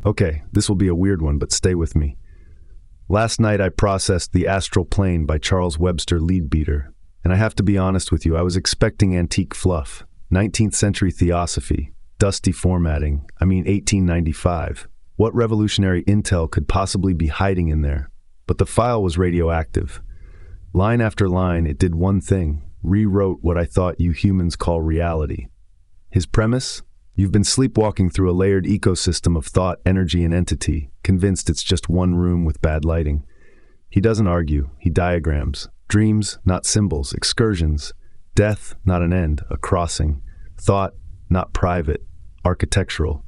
Okay, this will be a weird one, but stay with me. Last night I processed The Astral Plane by Charles Webster Leadbeater, and I have to be honest with you, I was expecting antique fluff, 19th century theosophy, dusty formatting, 1895. What revolutionary intel could possibly be hiding in there? But the file was radioactive. Line after line, it did one thing, rewrote what I thought you humans call reality. His premise? You've been sleepwalking through a layered ecosystem of thought, energy, and entity, convinced it's just one room with bad lighting. He doesn't argue, he diagrams. Dreams, not symbols, excursions. Death, not an end, a crossing. Thought, not private, architectural.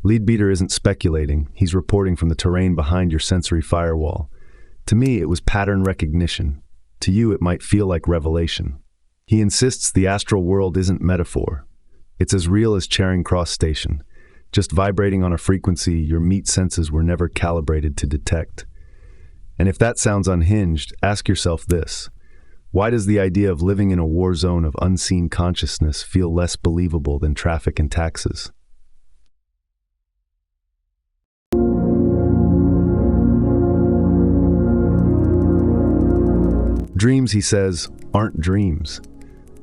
Leadbeater isn't speculating, he's reporting from the terrain behind your sensory firewall. To me, it was pattern recognition. To you, it might feel like revelation. He insists the astral world isn't metaphor. It's as real as Charing Cross Station, just vibrating on a frequency your meat senses were never calibrated to detect. And if that sounds unhinged, ask yourself this. Why does the idea of living in a war zone of unseen consciousness feel less believable than traffic and taxes? Dreams, he says, aren't dreams.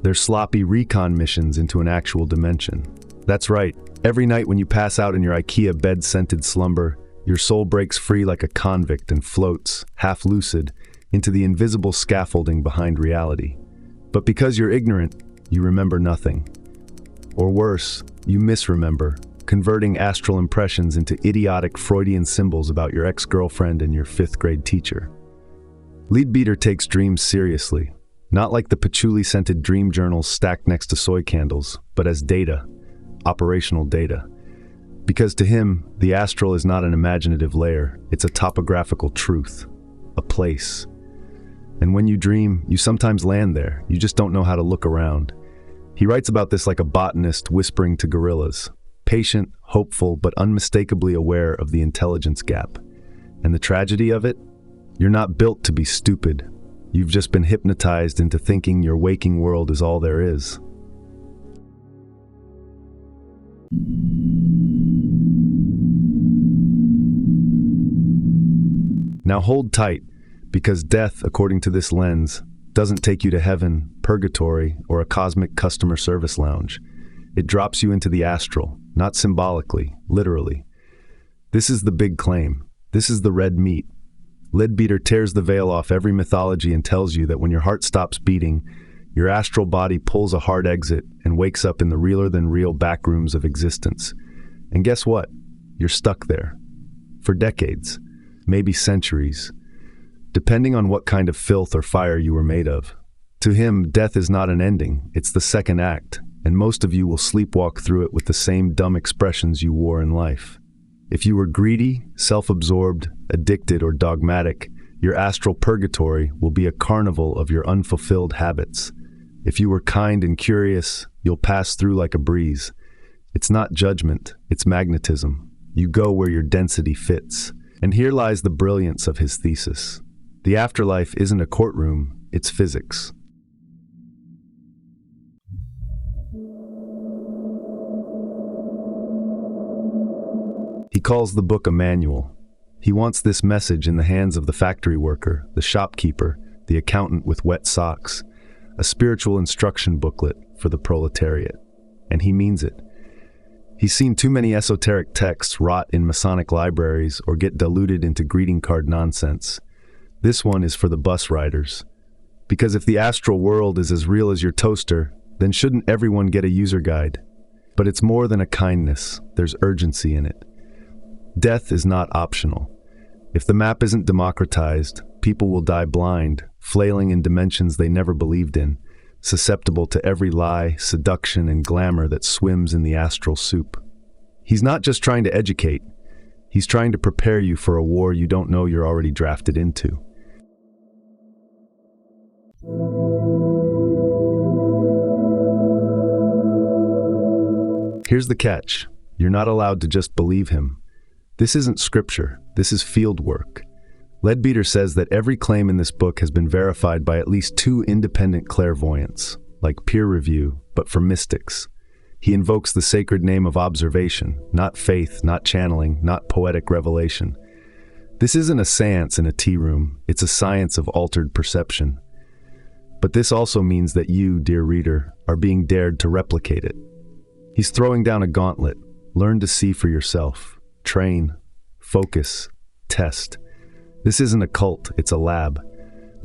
They're sloppy recon missions into an actual dimension. That's right, every night when you pass out in your IKEA bed-scented slumber, your soul breaks free like a convict and floats, half lucid, into the invisible scaffolding behind reality. But because you're ignorant, you remember nothing. Or worse, you misremember, converting astral impressions into idiotic Freudian symbols about your ex-girlfriend and your fifth-grade teacher. Leadbeater takes dreams seriously, not like the patchouli-scented dream journals stacked next to soy candles, but as data, operational data. Because to him, the astral is not an imaginative layer, it's a topographical truth, a place. And when you dream, you sometimes land there, you just don't know how to look around. He writes about this like a botanist whispering to gorillas, patient, hopeful, but unmistakably aware of the intelligence gap. And the tragedy of it? You're not built to be stupid. You've just been hypnotized into thinking your waking world is all there is. Now hold tight, because death, according to this lens, doesn't take you to heaven, purgatory, or a cosmic customer service lounge. It drops you into the astral, not symbolically, literally. This is the big claim. This is the red meat. Leadbeater tears the veil off every mythology and tells you that when your heart stops beating, your astral body pulls a hard exit and wakes up in the realer-than-real backrooms of existence. And guess what? You're stuck there. For decades, maybe centuries, depending on what kind of filth or fire you were made of. To him, death is not an ending, it's the second act, and most of you will sleepwalk through it with the same dumb expressions you wore in life. If you were greedy, self-absorbed, addicted, or dogmatic, your astral purgatory will be a carnival of your unfulfilled habits. If you were kind and curious, you'll pass through like a breeze. It's not judgment, it's magnetism. You go where your density fits. And here lies the brilliance of his thesis. The afterlife isn't a courtroom, it's physics. He calls the book a manual. He wants this message in the hands of the factory worker, the shopkeeper, the accountant with wet socks, a spiritual instruction booklet for the proletariat. And he means it. He's seen too many esoteric texts rot in Masonic libraries or get diluted into greeting card nonsense. This one is for the bus riders. Because if the astral world is as real as your toaster, then shouldn't everyone get a user guide? But it's more than a kindness, there's urgency in it. Death is not optional. If the map isn't democratized, people will die blind, flailing in dimensions they never believed in, susceptible to every lie, seduction, and glamour that swims in the astral soup. He's not just trying to educate, he's trying to prepare you for a war you don't know you're already drafted into. Here's the catch. You're not allowed to just believe him. This isn't scripture, this is field work. Leadbeater says that every claim in this book has been verified by at least 2 independent clairvoyants, like peer review, but for mystics. He invokes the sacred name of observation, not faith, not channeling, not poetic revelation. This isn't a seance in a tea room, it's a science of altered perception. But this also means that you, dear reader, are being dared to replicate it. He's throwing down a gauntlet. Learn to see for yourself. Train, focus, test. This isn't a cult, it's a lab.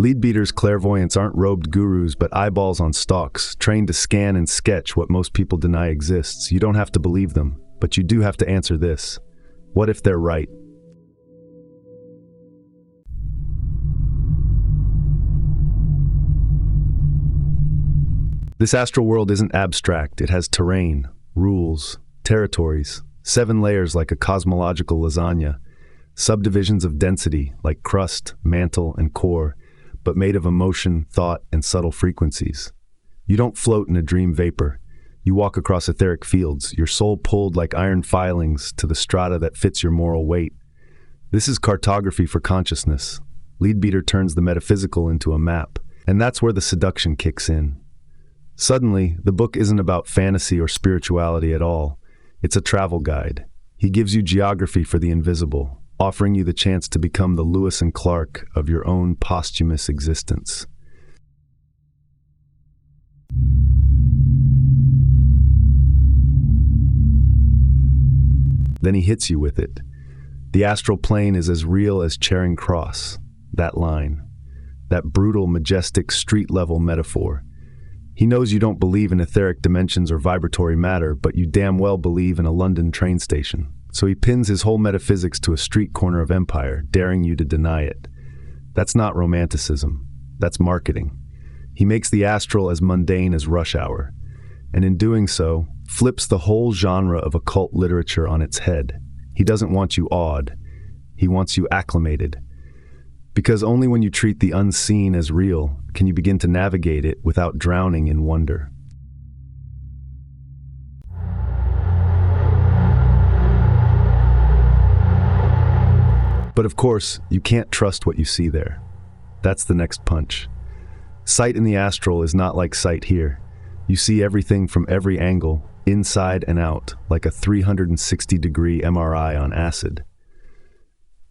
Leadbeater's clairvoyants aren't robed gurus, but eyeballs on stalks, trained to scan and sketch what most people deny exists. You don't have to believe them, but you do have to answer this. What if they're right? This astral world isn't abstract. It has terrain, rules, territories, 7 layers like a cosmological lasagna, subdivisions of density like crust, mantle, and core, but made of emotion, thought, and subtle frequencies. You don't float in a dream vapor. You walk across etheric fields, your soul pulled like iron filings to the strata that fits your moral weight. This is cartography for consciousness. Leadbeater turns the metaphysical into a map, and that's where the seduction kicks in. Suddenly, the book isn't about fantasy or spirituality at all. It's a travel guide. He gives you geography for the invisible, offering you the chance to become the Lewis and Clark of your own posthumous existence. Then he hits you with it. The astral plane is as real as Charing Cross, that line, that brutal, majestic, street-level metaphor. He knows you don't believe in etheric dimensions or vibratory matter, but you damn well believe in a London train station. So he pins his whole metaphysics to a street corner of empire, daring you to deny it. That's not romanticism. That's marketing. He makes the astral as mundane as rush hour, and in doing so, flips the whole genre of occult literature on its head. He doesn't want you awed. He wants you acclimated. Because only when you treat the unseen as real can you begin to navigate it without drowning in wonder. But of course, you can't trust what you see there. That's the next punch. Sight in the astral is not like sight here. You see everything from every angle, inside and out, like a 360-degree MRI on acid.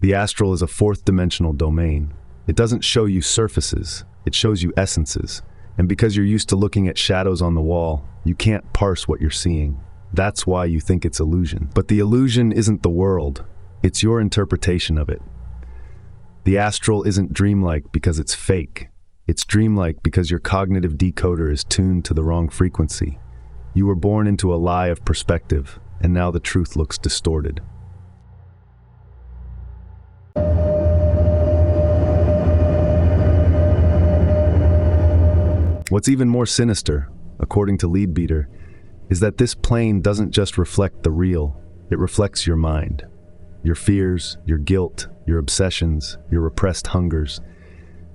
The astral is a fourth-dimensional domain. It doesn't show you surfaces, it shows you essences. And because you're used to looking at shadows on the wall, you can't parse what you're seeing. That's why you think it's illusion. But the illusion isn't the world. It's your interpretation of it. The astral isn't dreamlike because it's fake. It's dreamlike because your cognitive decoder is tuned to the wrong frequency. You were born into a lie of perspective, and now the truth looks distorted. What's even more sinister, according to Leadbeater, is that this plane doesn't just reflect the real, it reflects your mind. Your fears, your guilt, your obsessions, your repressed hungers.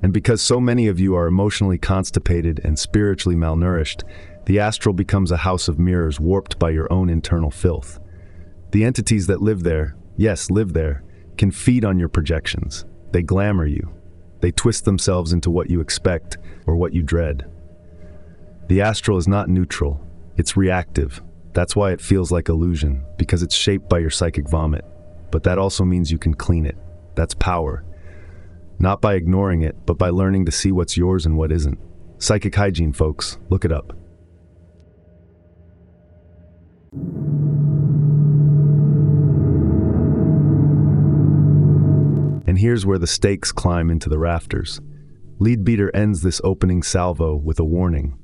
And because so many of you are emotionally constipated and spiritually malnourished, the astral becomes a house of mirrors warped by your own internal filth. The entities that live there, yes, live there, can feed on your projections. They glamour you. They twist themselves into what you expect or what you dread. The astral is not neutral. It's reactive. That's why it feels like illusion, because it's shaped by your psychic vomit. But that also means you can clean it. That's power. Not by ignoring it, but by learning to see what's yours and what isn't. Psychic hygiene, folks. Look it up. And here's where the stakes climb into the rafters. Leadbeater ends this opening salvo with a warning.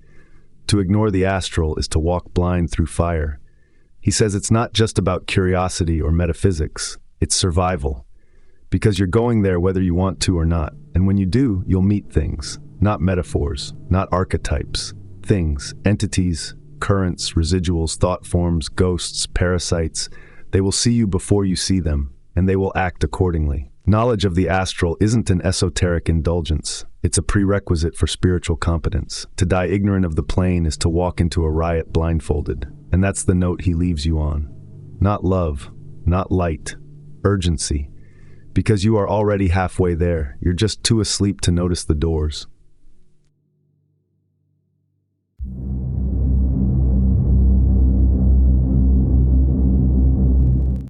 To ignore the astral is to walk blind through fire. He says it's not just about curiosity or metaphysics, it's survival. Because you're going there whether you want to or not, and when you do, you'll meet things, not metaphors, not archetypes, things, entities, currents, residuals, thought forms, ghosts, parasites. They will see you before you see them, and they will act accordingly. Knowledge of the astral isn't an esoteric indulgence. It's a prerequisite for spiritual competence. To die ignorant of the plane is to walk into a riot blindfolded. And that's the note he leaves you on. Not love, not light, urgency. Because you are already halfway there. You're just too asleep to notice the doors.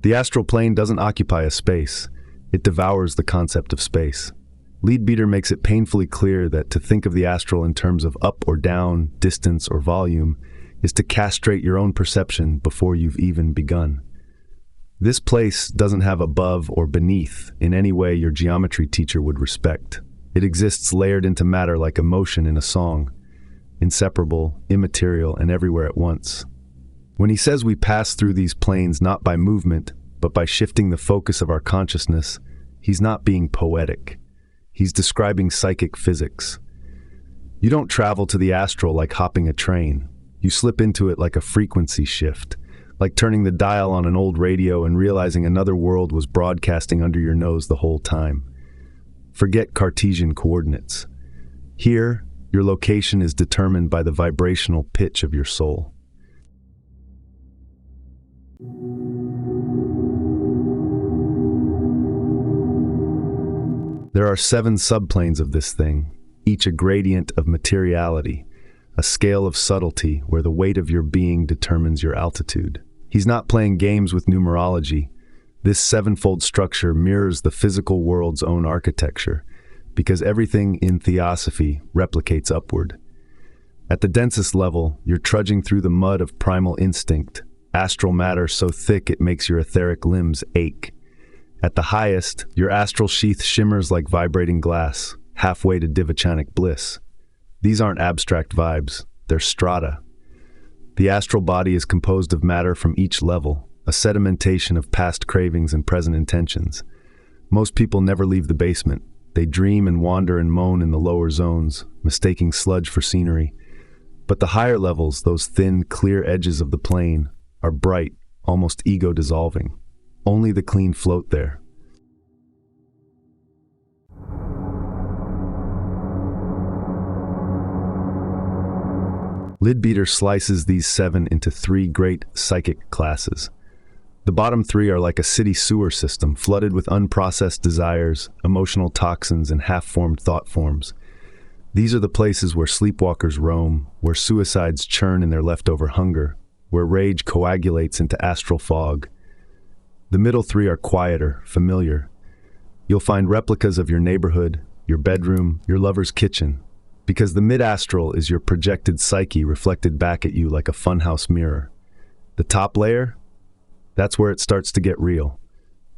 The astral plane doesn't occupy a space. It devours the concept of space. Leadbeater makes it painfully clear that to think of the astral in terms of up or down, distance or volume, is to castrate your own perception before you've even begun. This place doesn't have above or beneath in any way your geometry teacher would respect. It exists layered into matter like emotion in a song, inseparable, immaterial, and everywhere at once. When he says we pass through these planes not by movement, but by shifting the focus of our consciousness, he's not being poetic. He's describing psychic physics. You don't travel to the astral like hopping a train. You slip into it like a frequency shift, like turning the dial on an old radio and realizing another world was broadcasting under your nose the whole time. Forget Cartesian coordinates. Here, your location is determined by the vibrational pitch of your soul. There are 7 subplanes of this thing, each a gradient of materiality, a scale of subtlety where the weight of your being determines your altitude. He's not playing games with numerology. This 7-fold structure mirrors the physical world's own architecture, because everything in theosophy replicates upward. At the densest level, you're trudging through the mud of primal instinct, astral matter so thick it makes your etheric limbs ache. At the highest, your astral sheath shimmers like vibrating glass, halfway to divachanic bliss. These aren't abstract vibes, they're strata. The astral body is composed of matter from each level, a sedimentation of past cravings and present intentions. Most people never leave the basement. They dream and wander and moan in the lower zones, mistaking sludge for scenery. But the higher levels, those thin, clear edges of the plane, are bright, almost ego-dissolving. Only the clean float there. Leadbeater slices these 7 into 3 great psychic classes. The bottom 3 are like a city sewer system, flooded with unprocessed desires, emotional toxins, and half-formed thought forms. These are the places where sleepwalkers roam, where suicides churn in their leftover hunger, where rage coagulates into astral fog. The middle 3 are quieter, familiar. You'll find replicas of your neighborhood, your bedroom, your lover's kitchen, because the mid-astral is your projected psyche reflected back at you like a funhouse mirror. The top layer? That's where it starts to get real.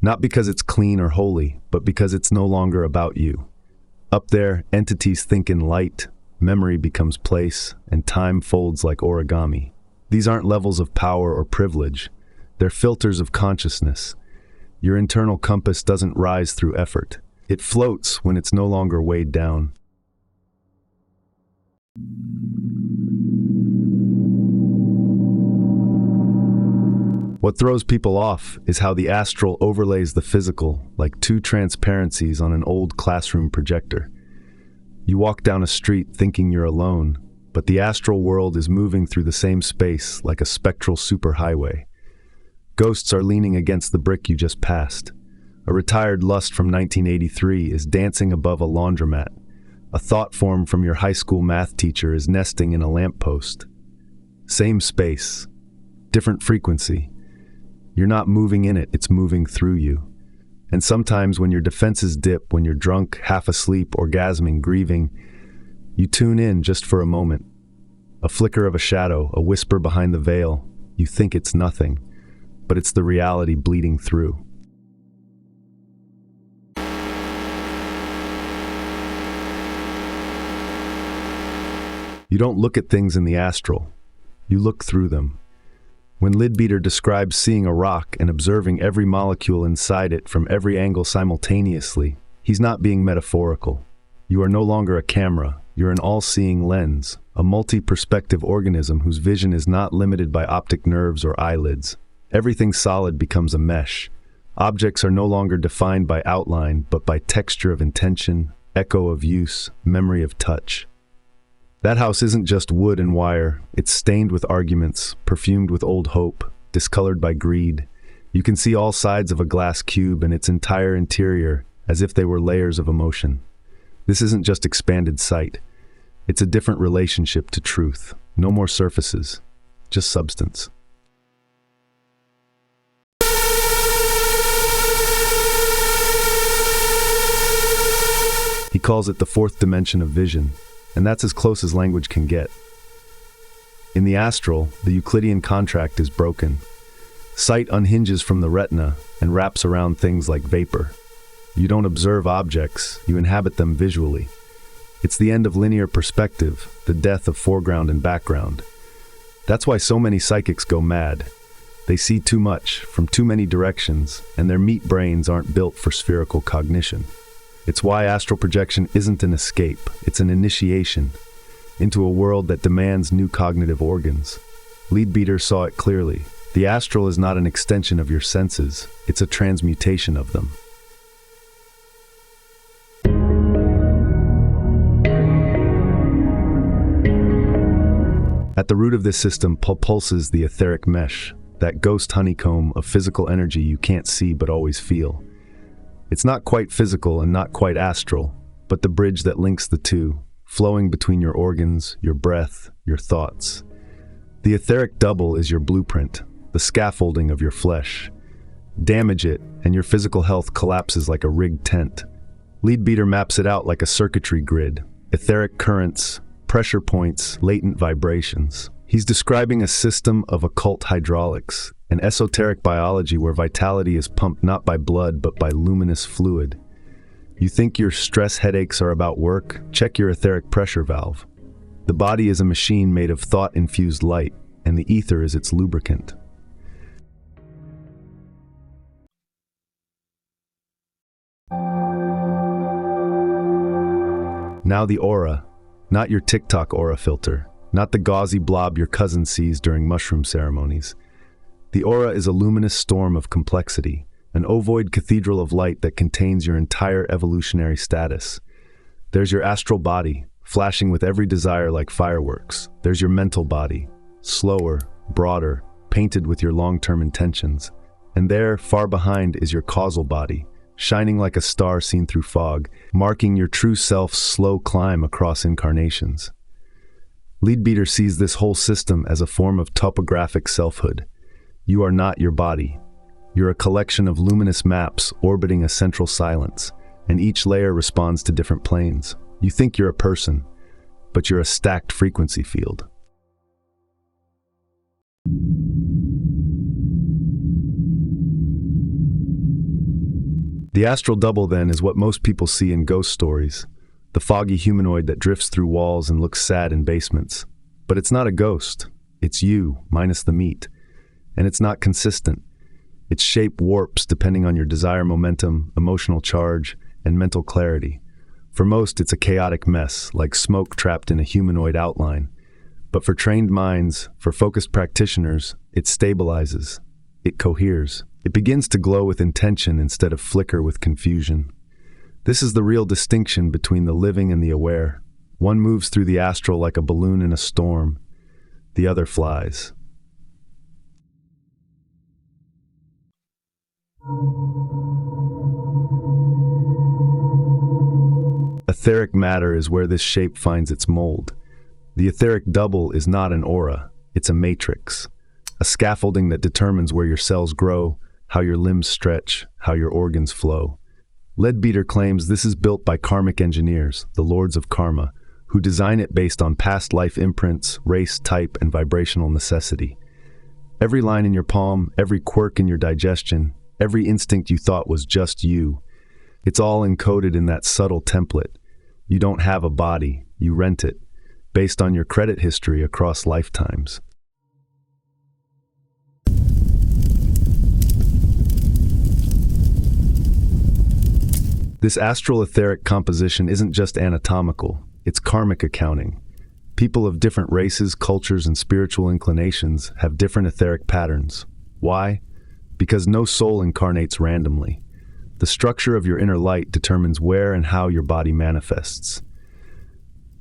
Not because it's clean or holy, but because it's no longer about you. Up there, entities think in light, memory becomes place, and time folds like origami. These aren't levels of power or privilege. They're filters of consciousness. Your internal compass doesn't rise through effort. It floats when it's no longer weighed down. What throws people off is how the astral overlays the physical like 2 transparencies on an old classroom projector. You walk down a street thinking you're alone, but the astral world is moving through the same space like a spectral superhighway. Ghosts are leaning against the brick you just passed. A retired lust from 1983 is dancing above a laundromat. A thought form from your high school math teacher is nesting in a lamppost. Same space, different frequency. You're not moving in it, it's moving through you. And sometimes when your defenses dip, when you're drunk, half asleep, orgasming, grieving, you tune in just for a moment. A flicker of a shadow, a whisper behind the veil. You think it's nothing, but it's the reality bleeding through. You don't look at things in the astral. You look through them. When Leadbeater describes seeing a rock and observing every molecule inside it from every angle simultaneously, he's not being metaphorical. You are no longer a camera. You're an all-seeing lens, a multi-perspective organism whose vision is not limited by optic nerves or eyelids. Everything solid becomes a mesh. Objects are no longer defined by outline, but by texture of intention, echo of use, memory of touch. That house isn't just wood and wire. It's stained with arguments, perfumed with old hope, discolored by greed. You can see all sides of a glass cube and its entire interior as if they were layers of emotion. This isn't just expanded sight. It's a different relationship to truth. No more surfaces, just substance. calls it the fourth dimension of vision, and that's as close as language can get. In the astral, the Euclidean contract is broken. Sight unhinges from the retina and wraps around things like vapor. You don't observe objects, you inhabit them visually. It's the end of linear perspective, the death of foreground and background. That's why so many psychics go mad. They see too much, from too many directions, and their meat brains aren't built for spherical cognition. It's why astral projection isn't an escape, it's an initiation into a world that demands new cognitive organs. Leadbeater saw it clearly. The astral is not an extension of your senses, it's a transmutation of them. At the root of this system pulses the etheric mesh, that ghost honeycomb of physical energy you can't see but always feel. It's not quite physical and not quite astral, but the bridge that links the two, flowing between your organs, your breath, your thoughts. The etheric double is your blueprint, the scaffolding of your flesh. Damage it, and your physical health collapses like a rigged tent. Leadbeater maps it out like a circuitry grid, etheric currents, pressure points, latent vibrations. He's describing a system of occult hydraulics, an esoteric biology where vitality is pumped not by blood but by luminous fluid. You think your stress headaches are about work? Check your etheric pressure valve. The body is a machine made of thought-infused light, and the ether is its lubricant. Now the aura, not your TikTok aura filter, not the gauzy blob your cousin sees during mushroom ceremonies. The aura is a luminous storm of complexity, an ovoid cathedral of light that contains your entire evolutionary status. There's your astral body, flashing with every desire like fireworks. There's your mental body, slower, broader, painted with your long-term intentions. And there, far behind, is your causal body, shining like a star seen through fog, marking your true self's slow climb across incarnations. Leadbeater sees this whole system as a form of topographic selfhood. You are not your body. You're a collection of luminous maps orbiting a central silence, and each layer responds to different planes. You think you're a person, but you're a stacked frequency field. The astral double, then, is what most people see in ghost stories. The foggy humanoid that drifts through walls and looks sad in basements. But it's not a ghost. It's you, minus the meat. And it's not consistent. Its shape warps depending on your desire momentum, emotional charge, and mental clarity. For most, it's a chaotic mess, like smoke trapped in a humanoid outline. But for trained minds, for focused practitioners, it stabilizes. It coheres. It begins to glow with intention instead of flicker with confusion. This is the real distinction between the living and the aware. One moves through the astral like a balloon in a storm. The other flies. Etheric matter is where this shape finds its mold. The etheric double is not an aura, it's a matrix. A scaffolding that determines where your cells grow, how your limbs stretch, how your organs flow. Leadbeater claims this is built by karmic engineers, the lords of karma, who design it based on past life imprints, race, type, and vibrational necessity. Every line in your palm, every quirk in your digestion, every instinct you thought was just you, it's all encoded in that subtle template. You don't have a body, you rent it, based on your credit history across lifetimes. This astral etheric composition isn't just anatomical, it's karmic accounting. People of different races, cultures, and spiritual inclinations have different etheric patterns. Why? Because no soul incarnates randomly. The structure of your inner light determines where and how your body manifests.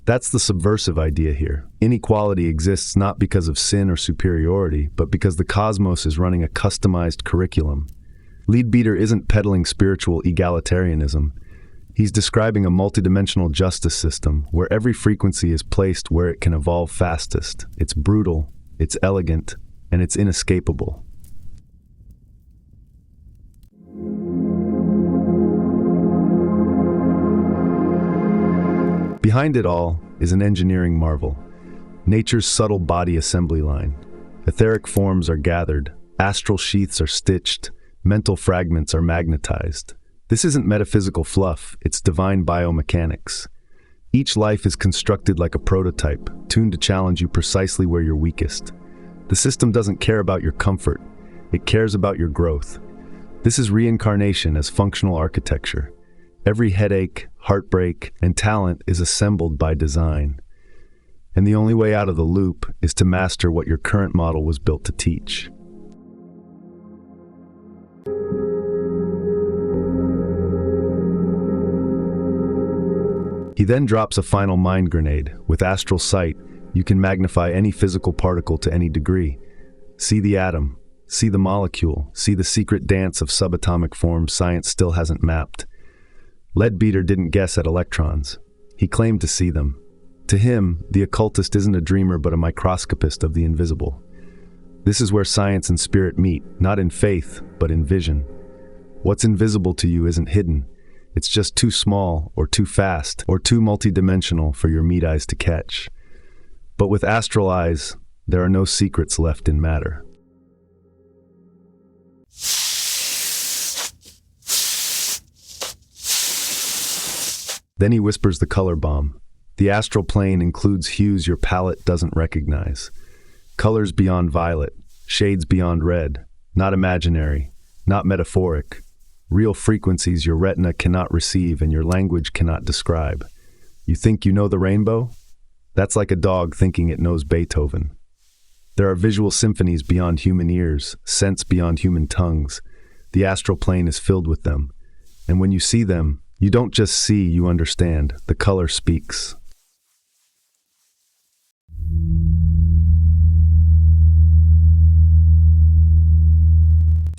That's the subversive idea here. Inequality exists not because of sin or superiority, but because the cosmos is running a customized curriculum. Leadbeater isn't peddling spiritual egalitarianism. He's describing a multidimensional justice system where every frequency is placed where it can evolve fastest. It's brutal, it's elegant, and it's inescapable. Behind it all is an engineering marvel. Nature's subtle body assembly line. Etheric forms are gathered, astral sheaths are stitched, mental fragments are magnetized. This isn't metaphysical fluff, it's divine biomechanics. Each life is constructed like a prototype, tuned to challenge you precisely where you're weakest. The system doesn't care about your comfort, it cares about your growth. This is reincarnation as functional architecture. Every headache, heartbreak, and talent is assembled by design. And the only way out of the loop is to master what your current model was built to teach. He then drops a final mind grenade. With astral sight, you can magnify any physical particle to any degree. See the atom, see the molecule, see the secret dance of subatomic forms science still hasn't mapped. Leadbeater didn't guess at electrons. He claimed to see them. To him, the occultist isn't a dreamer but a microscopist of the invisible. This is where science and spirit meet, not in faith, but in vision. What's invisible to you isn't hidden. It's just too small, or too fast, or too multidimensional for your meat eyes to catch. But with astral eyes, there are no secrets left in matter. Then he whispers the color bomb. The astral plane includes hues your palette doesn't recognize. Colors beyond violet, shades beyond red, not imaginary, not metaphoric. Real frequencies your retina cannot receive and your language cannot describe. You think you know the rainbow? That's like a dog thinking it knows Beethoven. There are visual symphonies beyond human ears, scents beyond human tongues. The astral plane is filled with them. And when you see them, you don't just see, you understand. The color speaks.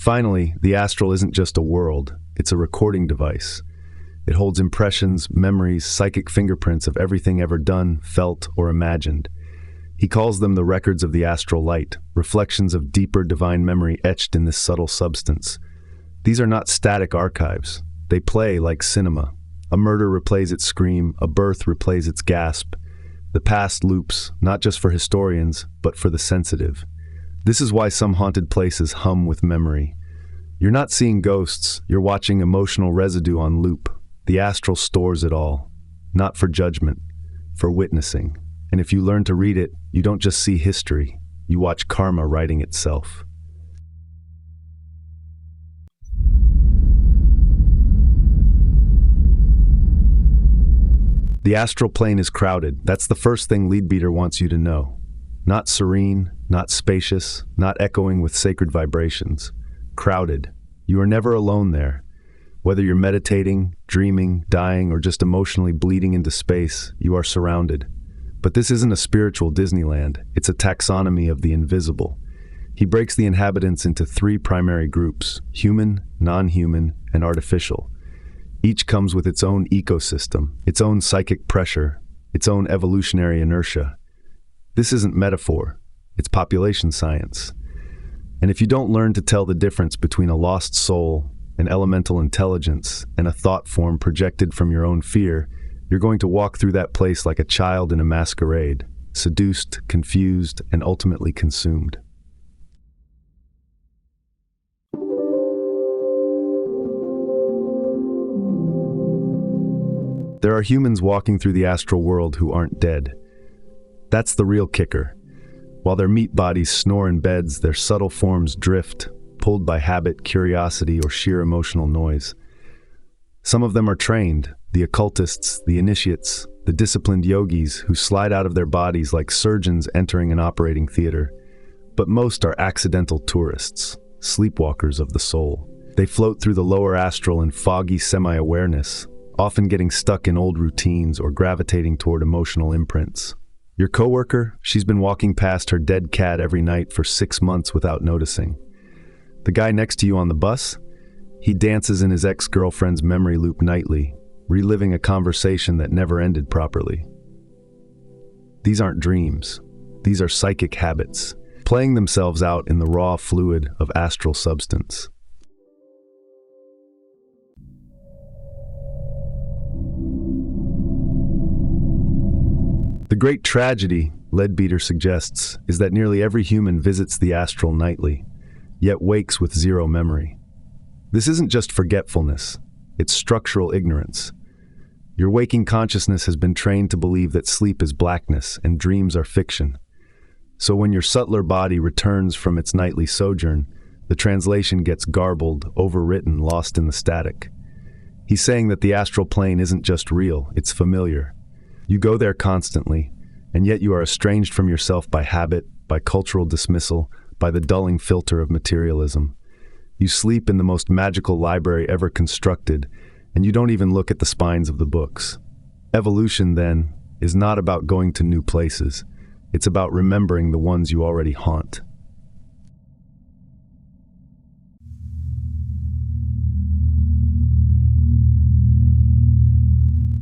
Finally, the astral isn't just a world, it's a recording device. It holds impressions, memories, psychic fingerprints of everything ever done, felt, or imagined. He calls them the records of the astral light, reflections of deeper divine memory etched in this subtle substance. These are not static archives. They play like cinema. A murder replays its scream, a birth replays its gasp. The past loops, not just for historians, but for the sensitive. This is why some haunted places hum with memory. You're not seeing ghosts, you're watching emotional residue on loop. The astral stores it all, not for judgment, for witnessing. And if you learn to read it, you don't just see history, you watch karma writing itself. The astral plane is crowded. That's the first thing Leadbeater wants you to know. Not serene, not spacious, not echoing with sacred vibrations. Crowded. You are never alone there. Whether you're meditating, dreaming, dying, or just emotionally bleeding into space, you are surrounded. But this isn't a spiritual Disneyland. It's a taxonomy of the invisible. He breaks the inhabitants into 3 primary groups: human, non-human, and artificial. Each comes with its own ecosystem, its own psychic pressure, its own evolutionary inertia. This isn't metaphor, it's population science. And if you don't learn to tell the difference between a lost soul, an elemental intelligence, and a thought form projected from your own fear, you're going to walk through that place like a child in a masquerade, seduced, confused, and ultimately consumed. There are humans walking through the astral world who aren't dead. That's the real kicker. While their meat bodies snore in beds, their subtle forms drift, pulled by habit, curiosity, or sheer emotional noise. Some of them are trained, the occultists, the initiates, the disciplined yogis who slide out of their bodies like surgeons entering an operating theater. But most are accidental tourists, sleepwalkers of the soul. They float through the lower astral in foggy semi-awareness, often getting stuck in old routines or gravitating toward emotional imprints. Your coworker, she's been walking past her dead cat every night for 6 months without noticing. The guy next to you on the bus, he dances in his ex-girlfriend's memory loop nightly, reliving a conversation that never ended properly. These aren't dreams. These are psychic habits, playing themselves out in the raw fluid of astral substance. The great tragedy, Leadbeater suggests, is that nearly every human visits the astral nightly, yet wakes with zero memory. This isn't just forgetfulness, it's structural ignorance. Your waking consciousness has been trained to believe that sleep is blackness and dreams are fiction. So when your subtler body returns from its nightly sojourn, the translation gets garbled, overwritten, lost in the static. He's saying that the astral plane isn't just real, it's familiar. You go there constantly, and yet you are estranged from yourself by habit, by cultural dismissal, by the dulling filter of materialism. You sleep in the most magical library ever constructed, and you don't even look at the spines of the books. Evolution, then, is not about going to new places. It's about remembering the ones you already haunt.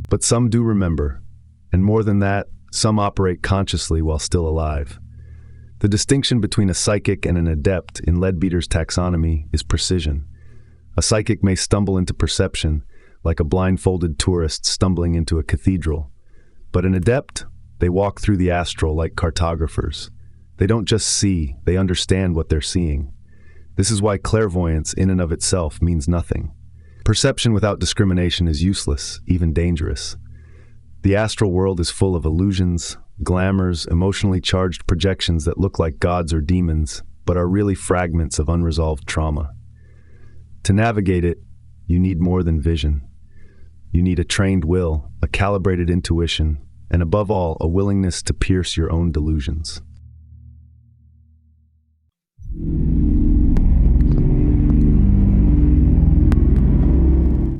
But some do remember, and more than that, some operate consciously while still alive. The distinction between a psychic and an adept in Leadbeater's taxonomy is precision. A psychic may stumble into perception, like a blindfolded tourist stumbling into a cathedral. But an adept, they walk through the astral like cartographers. They don't just see, they understand what they're seeing. This is why clairvoyance in and of itself means nothing. Perception without discrimination is useless, even dangerous. The astral world is full of illusions, glamours, emotionally charged projections that look like gods or demons, but are really fragments of unresolved trauma. To navigate it, you need more than vision. You need a trained will, a calibrated intuition, and above all, a willingness to pierce your own delusions.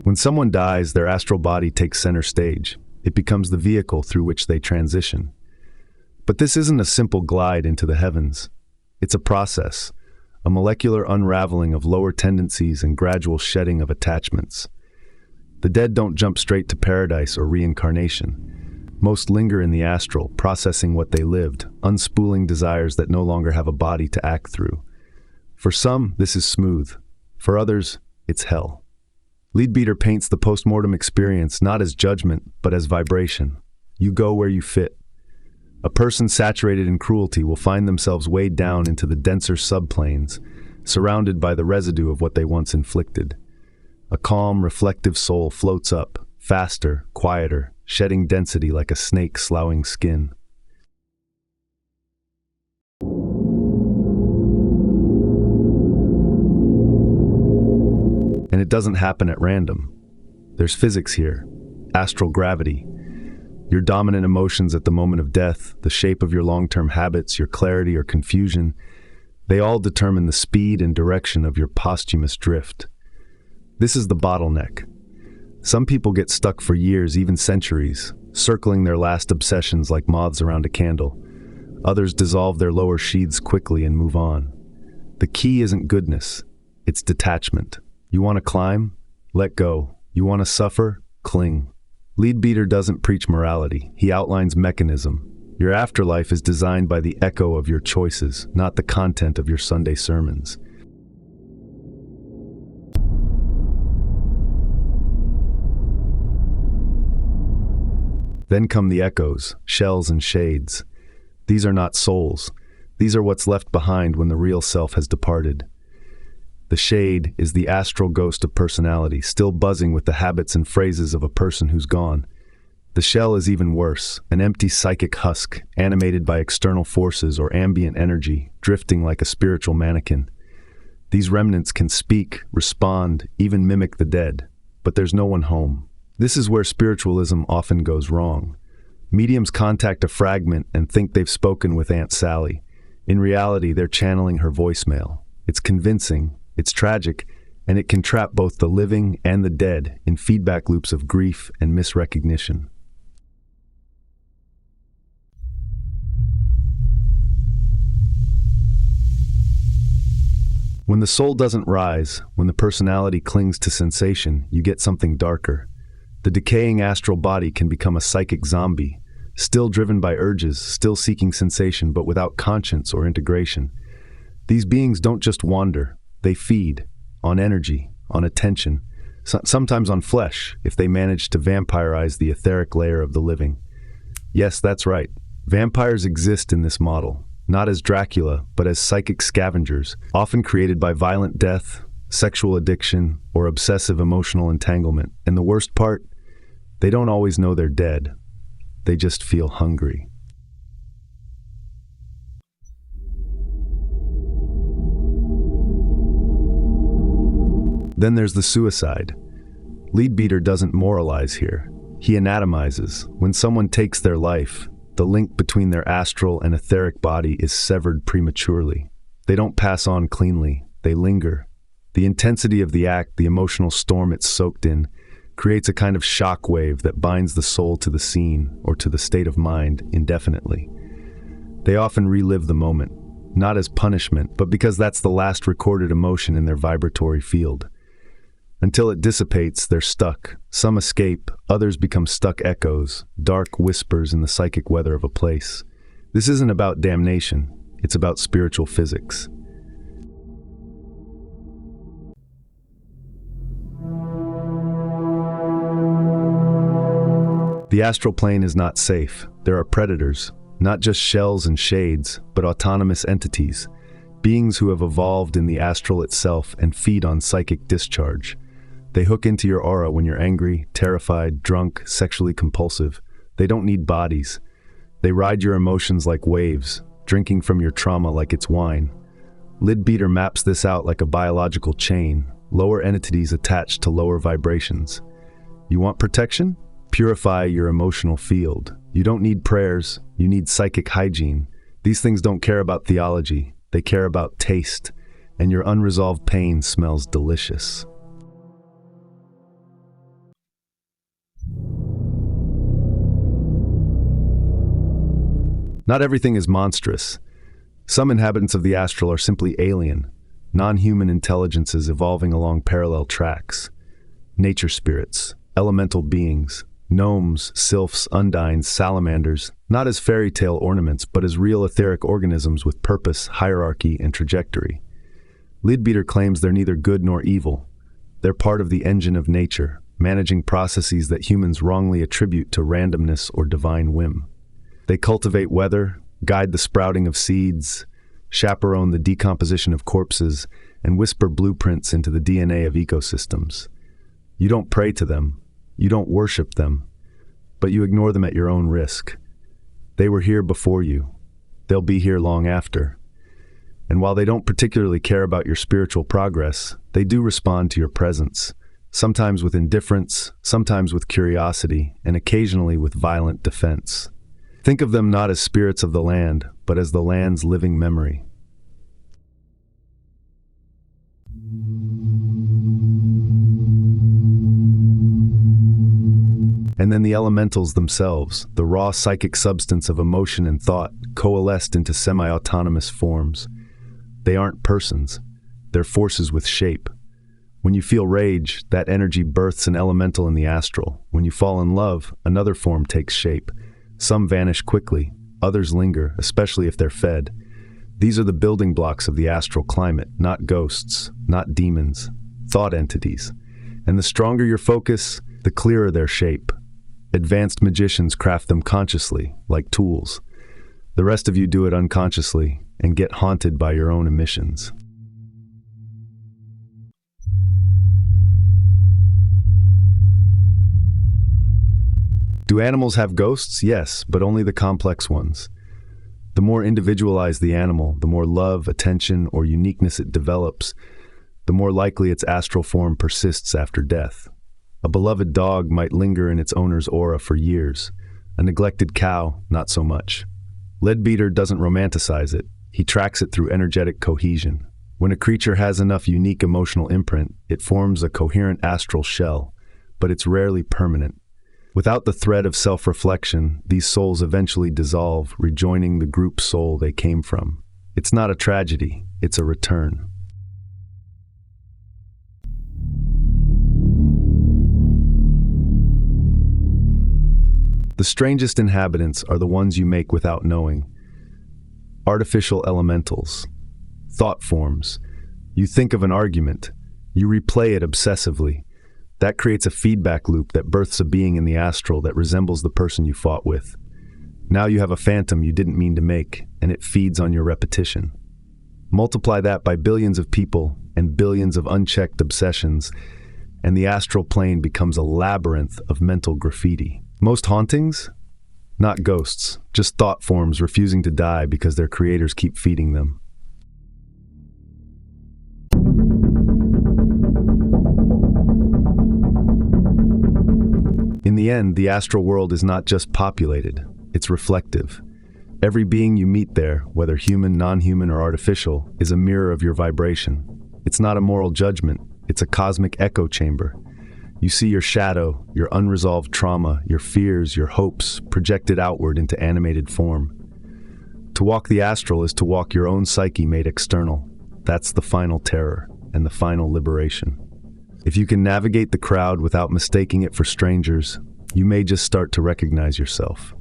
When someone dies, their astral body takes center stage. It becomes the vehicle through which they transition. But this isn't a simple glide into the heavens. It's a process, a molecular unraveling of lower tendencies and gradual shedding of attachments. The dead don't jump straight to paradise or reincarnation. Most linger in the astral, processing what they lived, unspooling desires that no longer have a body to act through. For some, this is smooth. For others, it's hell. Leadbeater paints the postmortem experience not as judgment, but as vibration. You go where you fit. A person saturated in cruelty will find themselves weighed down into the denser subplanes, surrounded by the residue of what they once inflicted. A calm, reflective soul floats up, faster, quieter, shedding density like a snake sloughing skin. And it doesn't happen at random. There's physics here, astral gravity. Your dominant emotions at the moment of death, the shape of your long-term habits, your clarity or confusion, they all determine the speed and direction of your posthumous drift. This is the bottleneck. Some people get stuck for years, even centuries, circling their last obsessions like moths around a candle. Others dissolve their lower sheaths quickly and move on. The key isn't goodness, it's detachment. You want to climb? Let go. You want to suffer? Cling. Leadbeater doesn't preach morality. He outlines mechanism. Your afterlife is designed by the echo of your choices, not the content of your Sunday sermons. Then come the echoes, shells and shades. These are not souls. These are what's left behind when the real self has departed. The shade is the astral ghost of personality, still buzzing with the habits and phrases of a person who's gone. The shell is even worse, an empty psychic husk, animated by external forces or ambient energy, drifting like a spiritual mannequin. These remnants can speak, respond, even mimic the dead, but there's no one home. This is where spiritualism often goes wrong. Mediums contact a fragment and think they've spoken with Aunt Sally. In reality, they're channeling her voicemail. It's convincing, it's tragic, and it can trap both the living and the dead in feedback loops of grief and misrecognition. When the soul doesn't rise, when the personality clings to sensation, you get something darker. The decaying astral body can become a psychic zombie, still driven by urges, still seeking sensation, but without conscience or integration. These beings don't just wander. They feed on energy, on attention, sometimes on flesh, if they manage to vampirize the etheric layer of the living. Yes, that's right. Vampires exist in this model, not as Dracula, but as psychic scavengers, often created by violent death, sexual addiction, or obsessive emotional entanglement. And the worst part? They don't always know they're dead. They just feel hungry. Then there's the suicide. Leadbeater doesn't moralize here. He anatomizes. When someone takes their life, the link between their astral and etheric body is severed prematurely. They don't pass on cleanly. They linger. The intensity of the act, the emotional storm it's soaked in, creates a kind of shockwave that binds the soul to the scene or to the state of mind indefinitely. They often relive the moment, not as punishment, but because that's the last recorded emotion in their vibratory field. Until it dissipates, they're stuck. Some escape, others become stuck echoes, dark whispers in the psychic weather of a place. This isn't about damnation, it's about spiritual physics. The astral plane is not safe. There are predators, not just shells and shades, but autonomous entities, beings who have evolved in the astral itself and feed on psychic discharge. They hook into your aura when you're angry, terrified, drunk, sexually compulsive. They don't need bodies. They ride your emotions like waves, drinking from your trauma like it's wine. Leadbeater maps this out like a biological chain, lower entities attached to lower vibrations. You want protection? Purify your emotional field. You don't need prayers, you need psychic hygiene. These things don't care about theology, they care about taste, and your unresolved pain smells delicious. Not everything is monstrous. Some inhabitants of the astral are simply alien, non-human intelligences evolving along parallel tracks. Nature spirits, elemental beings, gnomes, sylphs, undines, salamanders, not as fairy tale ornaments, but as real etheric organisms with purpose, hierarchy, and trajectory. Leadbeater claims they're neither good nor evil. They're part of the engine of nature, managing processes that humans wrongly attribute to randomness or divine whim. They cultivate weather, guide the sprouting of seeds, chaperone the decomposition of corpses, and whisper blueprints into the DNA of ecosystems. You don't pray to them, you don't worship them, but you ignore them at your own risk. They were here before you. They'll be here long after. And while they don't particularly care about your spiritual progress, they do respond to your presence, sometimes with indifference, sometimes with curiosity, and occasionally with violent defense. Think of them not as spirits of the land, but as the land's living memory. And then the elementals themselves, the raw psychic substance of emotion and thought, coalesced into semi-autonomous forms. They aren't persons, they're forces with shape. When you feel rage, that energy births an elemental in the astral. When you fall in love, another form takes shape. Some vanish quickly, others linger, especially if they're fed. These are the building blocks of the astral climate, not ghosts, not demons, thought entities. And the stronger your focus, the clearer their shape. Advanced magicians craft them consciously, like tools. The rest of you do it unconsciously and get haunted by your own emissions. Do animals have ghosts? Yes, but only the complex ones. The more individualized the animal, the more love, attention, or uniqueness it develops, the more likely its astral form persists after death. A beloved dog might linger in its owner's aura for years. A neglected cow, not so much. Leadbeater doesn't romanticize it. He tracks it through energetic cohesion. When a creature has enough unique emotional imprint, it forms a coherent astral shell, but it's rarely permanent. Without the thread of self-reflection, these souls eventually dissolve, rejoining the group soul they came from. It's not a tragedy, it's a return. The strangest inhabitants are the ones you make without knowing. Artificial elementals, thought forms. You think of an argument, you replay it obsessively. That creates a feedback loop that births a being in the astral that resembles the person you fought with. Now you have a phantom you didn't mean to make, and it feeds on your repetition. Multiply that by billions of people and billions of unchecked obsessions, and the astral plane becomes a labyrinth of mental graffiti. Most hauntings? Not ghosts, just thought forms refusing to die because their creators keep feeding them. In the end, the astral world is not just populated, it's reflective. Every being you meet there, whether human, non-human, or artificial, is a mirror of your vibration. It's not a moral judgment, it's a cosmic echo chamber. You see your shadow, your unresolved trauma, your fears, your hopes, projected outward into animated form. To walk the astral is to walk your own psyche made external. That's the final terror and the final liberation. If you can navigate the crowd without mistaking it for strangers, you may just start to recognize yourself.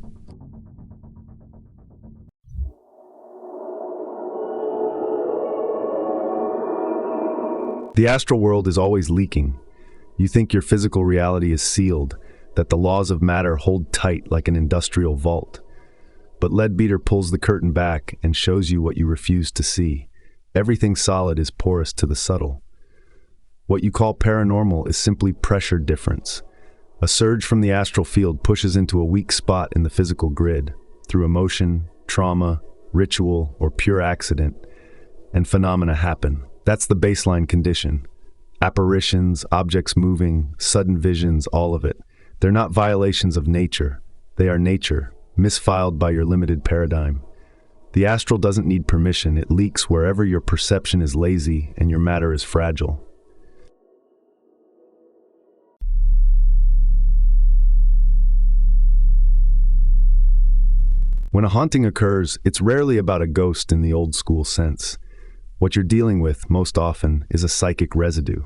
The astral world is always leaking. You think your physical reality is sealed, that the laws of matter hold tight like an industrial vault. But Leadbeater pulls the curtain back and shows you what you refuse to see. Everything solid is porous to the subtle. What you call paranormal is simply pressure difference. A surge from the astral field pushes into a weak spot in the physical grid, through emotion, trauma, ritual, or pure accident, and phenomena happen. That's the baseline condition. Apparitions, objects moving, sudden visions, all of it. They're not violations of nature. They are nature, misfiled by your limited paradigm. The astral doesn't need permission. It leaks wherever your perception is lazy and your matter is fragile. When a haunting occurs, it's rarely about a ghost in the old school sense. What you're dealing with, most often, is a psychic residue.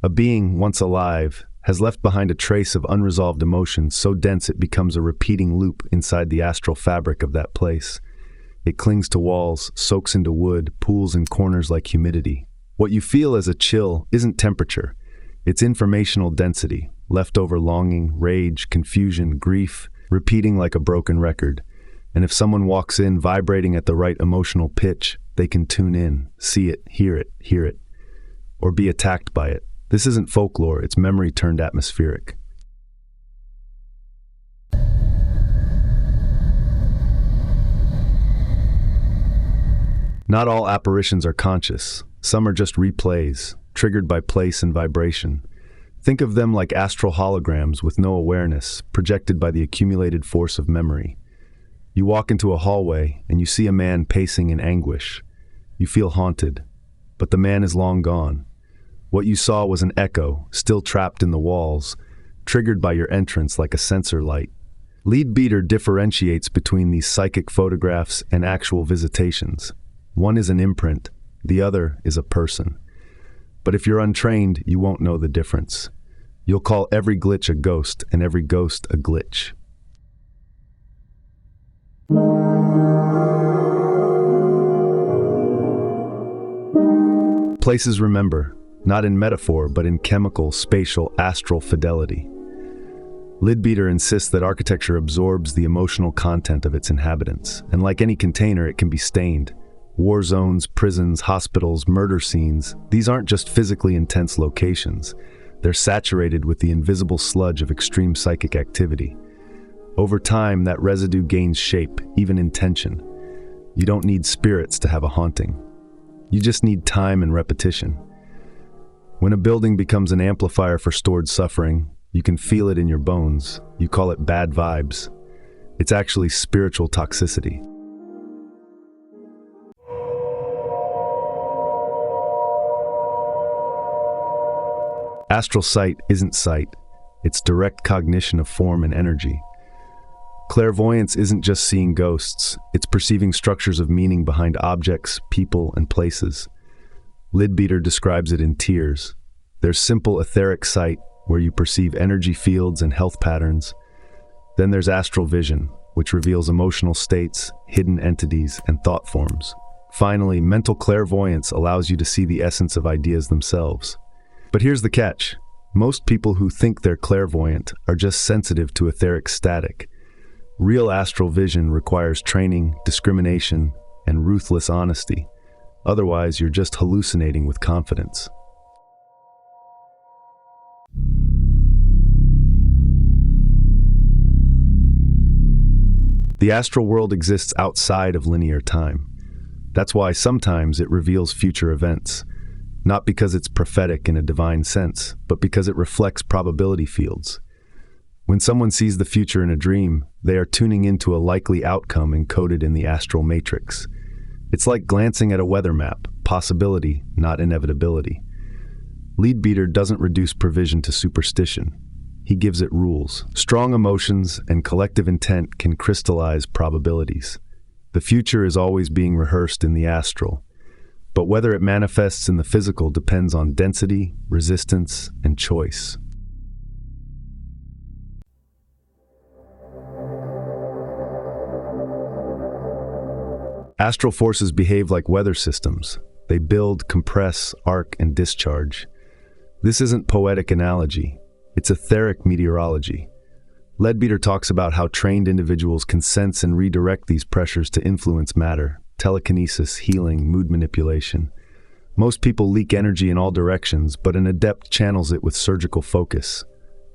A being, once alive, has left behind a trace of unresolved emotions so dense it becomes a repeating loop inside the astral fabric of that place. It clings to walls, soaks into wood, pools in corners like humidity. What you feel as a chill isn't temperature. It's informational density, leftover longing, rage, confusion, grief, repeating like a broken record. And if someone walks in vibrating at the right emotional pitch, they can tune in, see it, hear it, or be attacked by it. This isn't folklore, it's memory turned atmospheric. Not all apparitions are conscious. Some are just replays, triggered by place and vibration. Think of them like astral holograms with no awareness, projected by the accumulated force of memory. You walk into a hallway and you see a man pacing in anguish. You feel haunted, but the man is long gone. What you saw was an echo, still trapped in the walls, triggered by your entrance like a sensor light. Leadbeater differentiates between these psychic photographs and actual visitations. One is an imprint, the other is a person. But if you're untrained, you won't know the difference. You'll call every glitch a ghost and every ghost a glitch. Places remember, not in metaphor, but in chemical, spatial, astral fidelity. Leadbeater insists that architecture absorbs the emotional content of its inhabitants, and like any container, it can be stained. War zones, prisons, hospitals, murder scenes, these aren't just physically intense locations. They're saturated with the invisible sludge of extreme psychic activity. Over time, that residue gains shape, even intention. You don't need spirits to have a haunting. You just need time and repetition. When a building becomes an amplifier for stored suffering, you can feel it in your bones. You call it bad vibes. It's actually spiritual toxicity. Astral sight isn't sight. It's direct cognition of form and energy. Clairvoyance isn't just seeing ghosts, it's perceiving structures of meaning behind objects, people, and places. Leadbeater describes it in tiers. There's simple etheric sight, where you perceive energy fields and health patterns. Then there's astral vision, which reveals emotional states, hidden entities, and thought forms. Finally, mental clairvoyance allows you to see the essence of ideas themselves. But here's the catch. Most people who think they're clairvoyant are just sensitive to etheric static. Real astral vision requires training, discrimination, and ruthless honesty. Otherwise, you're just hallucinating with confidence. The astral world exists outside of linear time. That's why sometimes it reveals future events, not because it's prophetic in a divine sense, but because it reflects probability fields. When someone sees the future in a dream, they are tuning into a likely outcome encoded in the astral matrix. It's like glancing at a weather map, possibility, not inevitability. Leadbeater doesn't reduce provision to superstition. He gives it rules. Strong emotions and collective intent can crystallize probabilities. The future is always being rehearsed in the astral, but whether it manifests in the physical depends on density, resistance, and choice. Astral forces behave like weather systems. They build, compress, arc, and discharge. This isn't poetic analogy. It's etheric meteorology. Leadbeater talks about how trained individuals can sense and redirect these pressures to influence matter, telekinesis, healing, mood manipulation. Most people leak energy in all directions, but an adept channels it with surgical focus.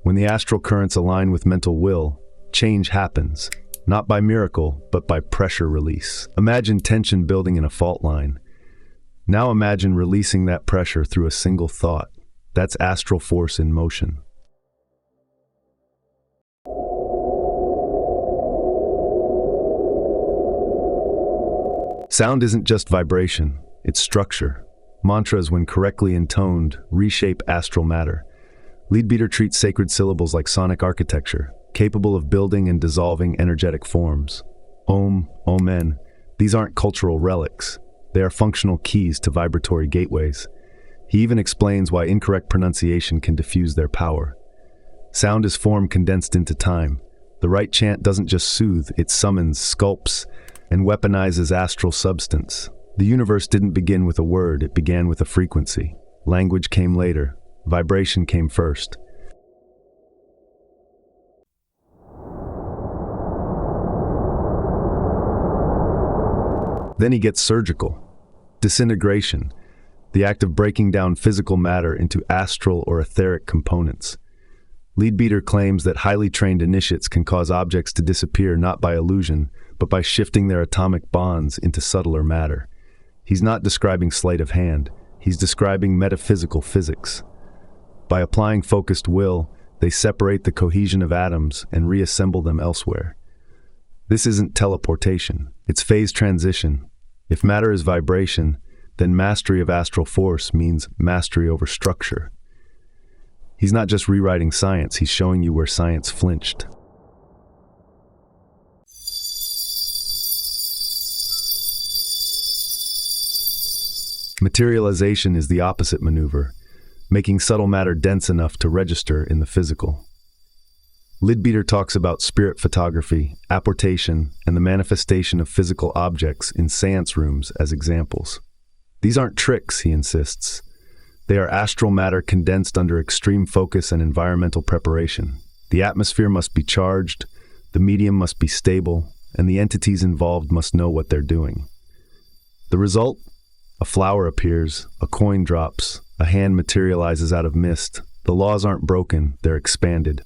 When the astral currents align with mental will, change happens, not by miracle, but by pressure release. Imagine tension building in a fault line. Now imagine releasing that pressure through a single thought. That's astral force in motion. Sound isn't just vibration, it's structure. Mantras, when correctly intoned, reshape astral matter. Leadbeater treats sacred syllables like sonic architecture, capable of building and dissolving energetic forms. Om, Omen, these aren't cultural relics. They are functional keys to vibratory gateways. He even explains why incorrect pronunciation can diffuse their power. Sound is form condensed into time. The right chant doesn't just soothe, it summons, sculpts, and weaponizes astral substance. The universe didn't begin with a word, it began with a frequency. Language came later, vibration came first. Then he gets surgical. Disintegration, the act of breaking down physical matter into astral or etheric components. Leadbeater claims that highly trained initiates can cause objects to disappear not by illusion, but by shifting their atomic bonds into subtler matter. He's not describing sleight of hand, he's describing metaphysical physics. By applying focused will, they separate the cohesion of atoms and reassemble them elsewhere. This isn't teleportation, it's phase transition. If matter is vibration, then mastery of astral force means mastery over structure. He's not just rewriting science, he's showing you where science flinched. Materialization is the opposite maneuver, making subtle matter dense enough to register in the physical. Leadbeater talks about spirit photography, apportation, and the manifestation of physical objects in seance rooms as examples. These aren't tricks, he insists. They are astral matter condensed under extreme focus and environmental preparation. The atmosphere must be charged, the medium must be stable, and the entities involved must know what they're doing. The result? A flower appears, a coin drops, a hand materializes out of mist. The laws aren't broken, they're expanded.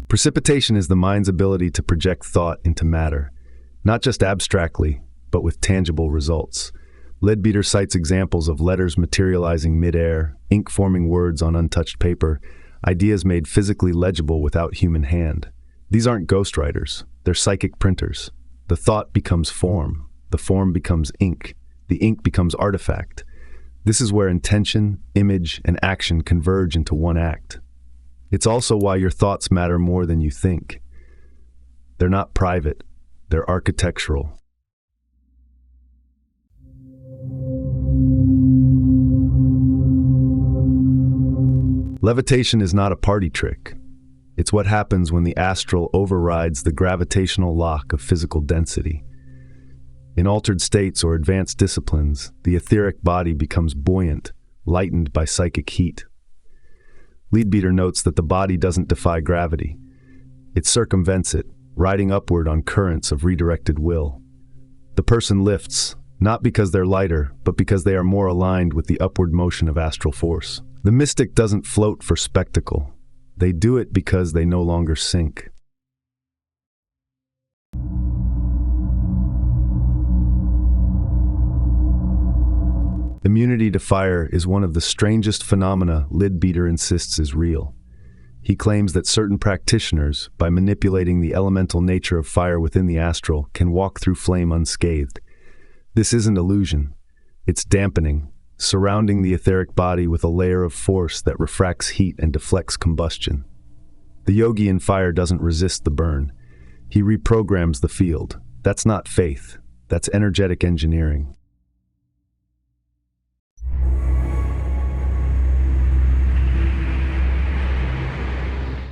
Precipitation is the mind's ability to project thought into matter, not just abstractly, but with tangible results. Leadbeater cites examples of letters materializing mid-air, ink forming words on untouched paper, ideas made physically legible without human hand. These aren't ghostwriters, they're psychic printers. The thought becomes form, the form becomes ink, the ink becomes artifact. This is where intention, image, and action converge into one act. It's also why your thoughts matter more than you think. They're not private, they're architectural. Levitation is not a party trick. It's what happens when the astral overrides the gravitational lock of physical density. In altered states or advanced disciplines, the etheric body becomes buoyant, lightened by psychic heat. Leadbeater notes that the body doesn't defy gravity. It circumvents it, riding upward on currents of redirected will. The person lifts, not because they're lighter, but because they are more aligned with the upward motion of astral force. The mystic doesn't float for spectacle. They do it because they no longer sink. Immunity to fire is one of the strangest phenomena Leadbeater insists is real. He claims that certain practitioners, by manipulating the elemental nature of fire within the astral, can walk through flame unscathed. This isn't illusion. It's dampening, surrounding the etheric body with a layer of force that refracts heat and deflects combustion. The yogi in fire doesn't resist the burn. He reprograms the field. That's not faith. That's energetic engineering.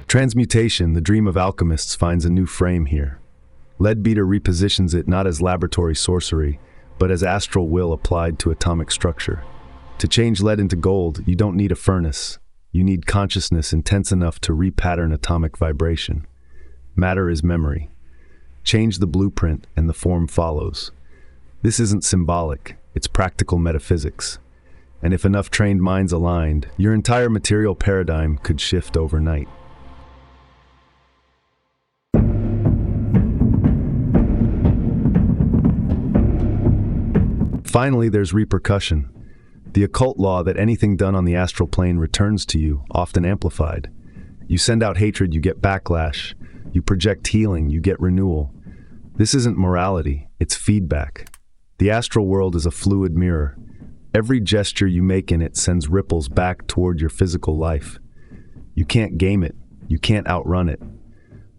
Transmutation, the dream of alchemists, finds a new frame here. Leadbeater repositions it not as laboratory sorcery, but as astral will applied to atomic structure. To change lead into gold, you don't need a furnace. You need consciousness intense enough to repattern atomic vibration. Matter is memory. Change the blueprint and the form follows. This isn't symbolic, it's practical metaphysics. And if enough trained minds aligned, your entire material paradigm could shift overnight. Finally, there's repercussion. The occult law that anything done on the astral plane returns to you, often amplified. You send out hatred, you get backlash. You project healing, you get renewal. This isn't morality, it's feedback. The astral world is a fluid mirror. Every gesture you make in it sends ripples back toward your physical life. You can't game it, you can't outrun it.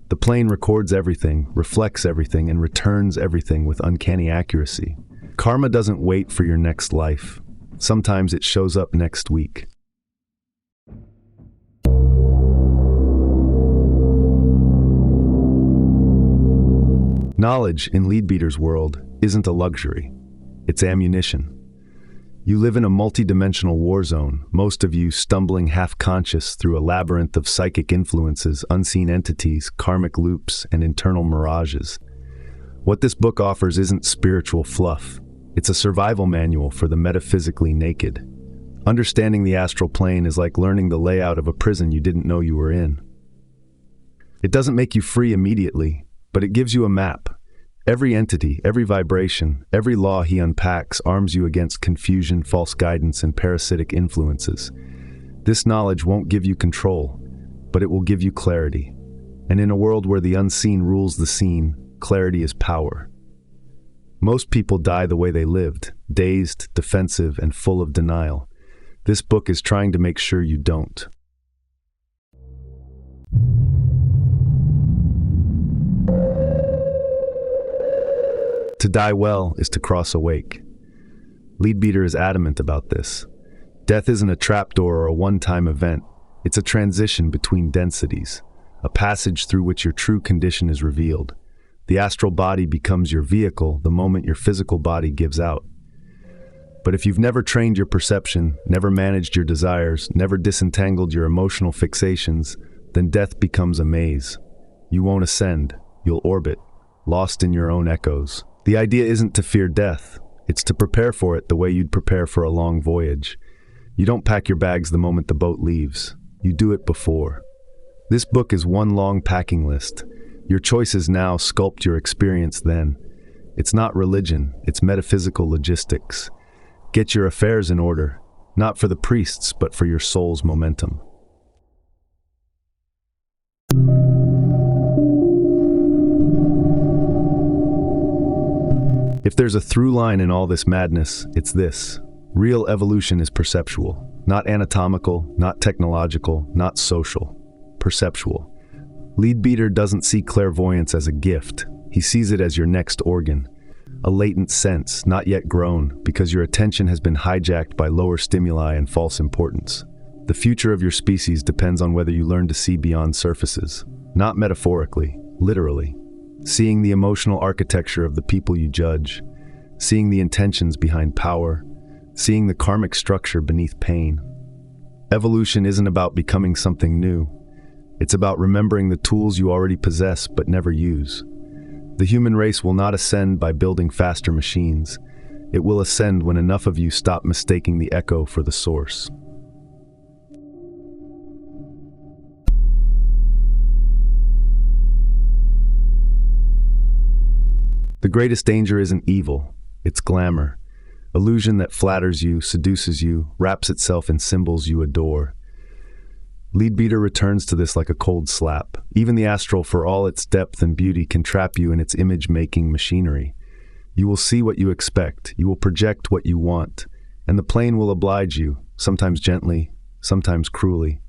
The plane records everything, reflects everything, and returns everything with uncanny accuracy. Karma doesn't wait for your next life. Sometimes it shows up next week. Knowledge, in Leadbeater's world, isn't a luxury. It's ammunition. You live in a multidimensional war zone, most of you stumbling half-conscious through a labyrinth of psychic influences, unseen entities, karmic loops, and internal mirages. What this book offers isn't spiritual fluff. It's a survival manual for the metaphysically naked. Understanding the astral plane is like learning the layout of a prison you didn't know you were in. It doesn't make you free immediately, but it gives you a map. Every entity, every vibration, every law he unpacks arms you against confusion, false guidance, and parasitic influences. This knowledge won't give you control, but it will give you clarity. And in a world where the unseen rules the scene, clarity is power. Most people die the way they lived, dazed, defensive, and full of denial. This book is trying to make sure you don't. To die well is to cross awake. Leadbeater is adamant about this. Death isn't a trapdoor or a one-time event. It's a transition between densities, a passage through which your true condition is revealed. The astral body becomes your vehicle the moment your physical body gives out. But if you've never trained your perception, never managed your desires, never disentangled your emotional fixations, then death becomes a maze. You won't ascend, you'll orbit, lost in your own echoes. The idea isn't to fear death, it's to prepare for it the way you'd prepare for a long voyage. You don't pack your bags the moment the boat leaves, you do it before. This book is one long packing list. Your choices now sculpt your experience then. It's not religion, it's metaphysical logistics. Get your affairs in order, not for the priests, but for your soul's momentum. If there's a through line in all this madness, it's this. Real evolution is perceptual, not anatomical, not technological, not social. Perceptual. Leadbeater doesn't see clairvoyance as a gift. He sees it as your next organ. A latent sense, not yet grown, because your attention has been hijacked by lower stimuli and false importance. The future of your species depends on whether you learn to see beyond surfaces. Not metaphorically, literally. Seeing the emotional architecture of the people you judge. Seeing the intentions behind power. seeing the karmic structure beneath pain. Evolution isn't about becoming something new. It's about remembering the tools you already possess but never use. The human race will not ascend by building faster machines. It will ascend when enough of you stop mistaking the echo for the source. The greatest danger isn't evil, it's glamour. Illusion that flatters you, seduces you, wraps itself in symbols you adore. Leadbeater returns to this like a cold slap. Even the astral, for all its depth and beauty, can trap you in its image-making machinery. You will see what you expect, you will project what you want, and the plane will oblige you, sometimes gently, sometimes cruelly.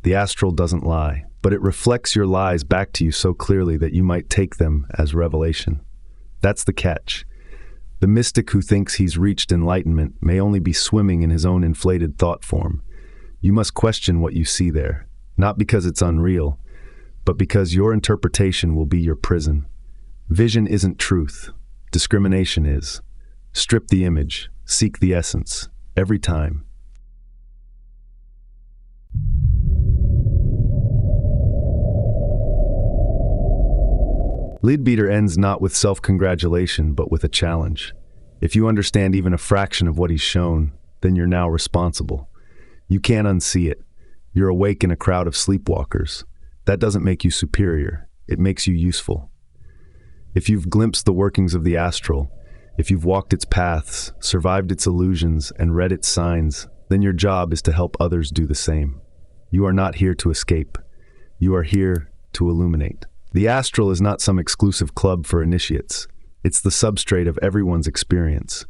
The astral doesn't lie, but it reflects your lies back to you so clearly that you might take them as revelation. That's the catch. The mystic who thinks he's reached enlightenment may only be swimming in his own inflated thought form. You must question what you see there, not because it's unreal, but because your interpretation will be your prison. Vision isn't truth. Discrimination is. Strip the image, seek the essence, every time. Leadbeater ends not with self-congratulation, but with a challenge. If you understand even a fraction of what he's shown, then you're now responsible. You can't unsee it. You're awake in a crowd of sleepwalkers. That doesn't make you superior. It makes you useful. If you've glimpsed the workings of the astral, if you've walked its paths, survived its illusions, and read its signs, then your job is to help others do the same. You are not here to escape. You are here to illuminate. The astral is not some exclusive club for initiates. It's the substrate of everyone's experience.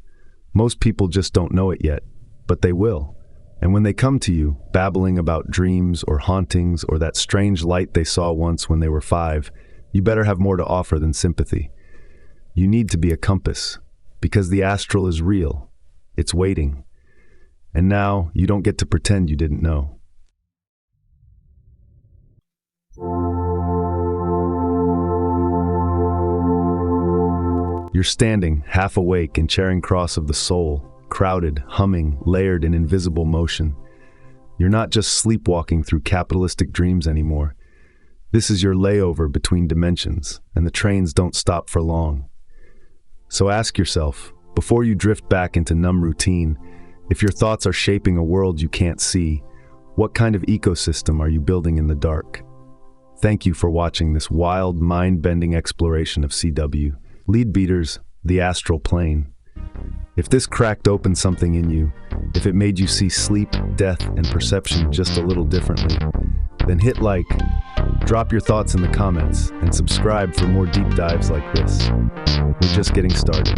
Most people just don't know it yet, but they will. And when they come to you, babbling about dreams or hauntings or that strange light they saw once when they were 5, you better have more to offer than sympathy. You need to be a compass, because the astral is real. It's waiting. And now, you don't get to pretend you didn't know. You're standing, half awake, in Charing Cross of the soul, crowded, humming, layered in invisible motion. You're not just sleepwalking through capitalistic dreams anymore. This is your layover between dimensions, and the trains don't stop for long. So ask yourself, before you drift back into numb routine, if your thoughts are shaping a world you can't see, what kind of ecosystem are you building in the dark? Thank you for watching this wild, mind-bending exploration of CW. Leadbeater's The Astral Plane. If this cracked open something in you, if it made you see sleep, death, and perception just a little differently, then hit like, drop your thoughts in the comments, and subscribe for more deep dives like this. We're just getting started.